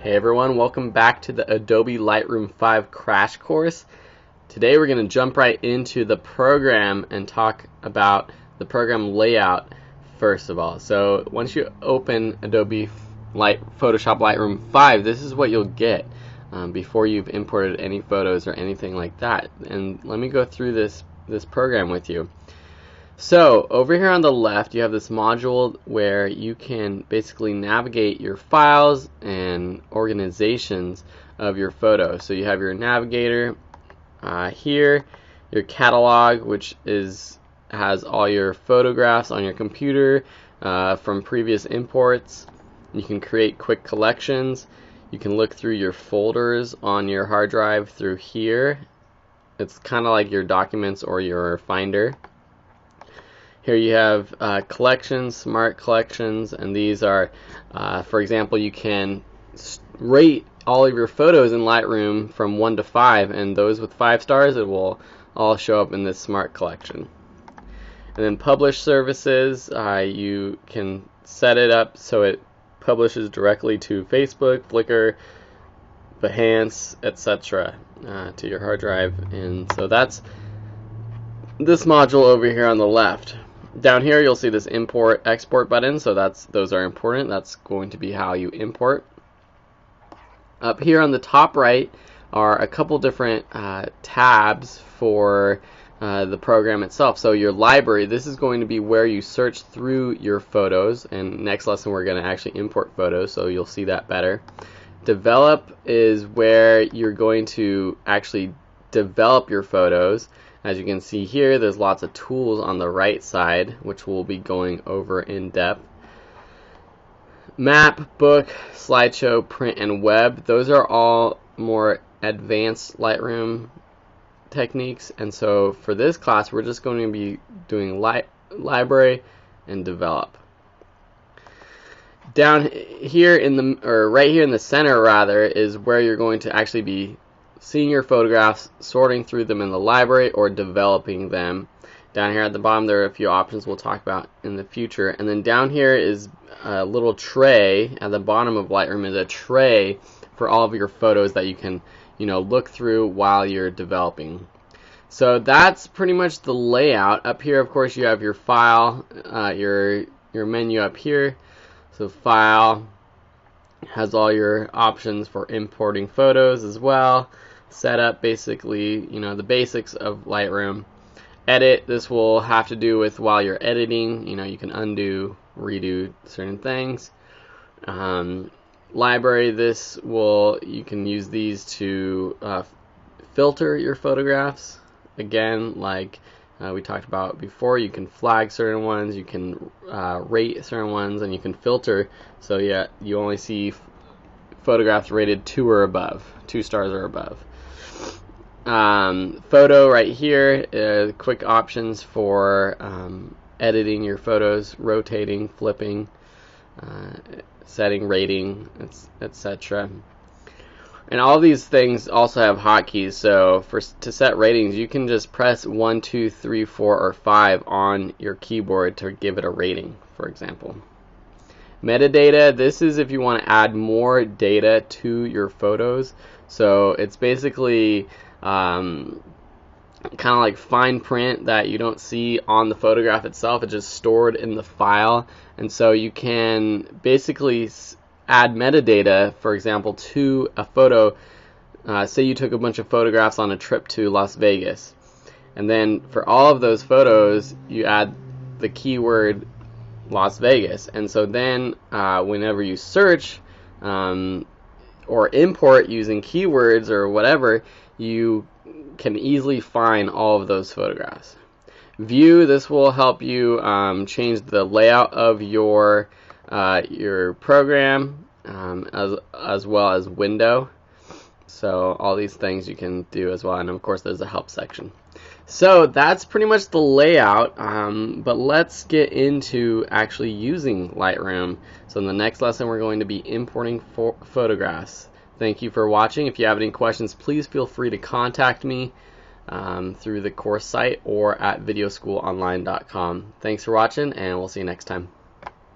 Hey everyone, welcome back to the Adobe Lightroom 5 crash course. Today we're going to jump right into the program and talk about the layout first of all. So once you open Adobe Photoshop Lightroom 5, this is what you'll get before you've imported any photos or anything like that. And let me go through this program with you. So over here on the left you have this module where you can basically navigate your files and organizations of your photos. So you have your navigator here, your catalog, which has all your photographs on your computer from previous imports. You can create quick collections. You can look through your folders on your hard drive through here. It's kind of like your documents or your Finder. Here you have collections, smart collections, and these are, for example, you can rate all of your photos in Lightroom from 1 to 5, and those with 5 stars, it will all show up in this smart collection. And then publish services, you can set it up so it publishes directly to Facebook, Flickr, Behance, etc. To your hard drive. And so that's this module over here on the left. Down here you'll see this import export button, so those are important. That's going to be how you import. Up here on the top right are a couple different tabs for the program itself. So your library, this is going to be where you search through your photos, and next lesson we're going to actually import photos, so you'll see that better. Develop is where you're going to actually develop your photos. As you can see here, there's lots of tools on the right side, which we'll be going over in depth. Map, book, slideshow, print, and web. Those are all more advanced Lightroom techniques. And so for this class, we're just going to be doing library and develop. Down here right here in the center rather, is where you're going to actually be seeing your photographs, sorting through them in the library, or developing them. Down here at the bottom there are a few options we'll talk about in the future. And then down here is a little tray. At the bottom of Lightroom is a tray for all of your photos that you can look through while you're developing. So that's pretty much the layout. Up here of course you have your file, your menu up here. So file has all your options for importing photos as well. Setup, basically, the basics of Lightroom. Edit, this will have to do with while you're editing, you can undo, redo certain things. Library, you can use these to filter your photographs. Again, like we talked about before, you can flag certain ones, you can rate certain ones, and you can filter. So yeah, you only see photographs rated 2 or above, 2 stars or above. Photo right here, quick options for editing your photos, rotating, flipping, setting, rating, etc. And all these things also have hotkeys. So to set ratings, you can just press 1, 2, 3, 4, or 5 on your keyboard to give it a rating, for example. Metadata, this is if you want to add more data to your photos. So it's basically kind of like fine print that you don't see on the photograph itself. It's just stored in the file, and so you can basically add metadata, for example, to a photo. Say you took a bunch of photographs on a trip to Las Vegas, and then for all of those photos you add the keyword Las Vegas, and so then whenever you search or import using keywords or whatever, you can easily find all of those photographs. View, this will help you change the layout of your program as well as window. So all these things you can do as well, and of course there's a help section. So that's pretty much the layout, but let's get into actually using Lightroom. So in the next lesson we're going to be importing photographs. Thank you for watching. If you have any questions, please feel free to contact me through the course site or at videoschoolonline.com. Thanks for watching, and we'll see you next time.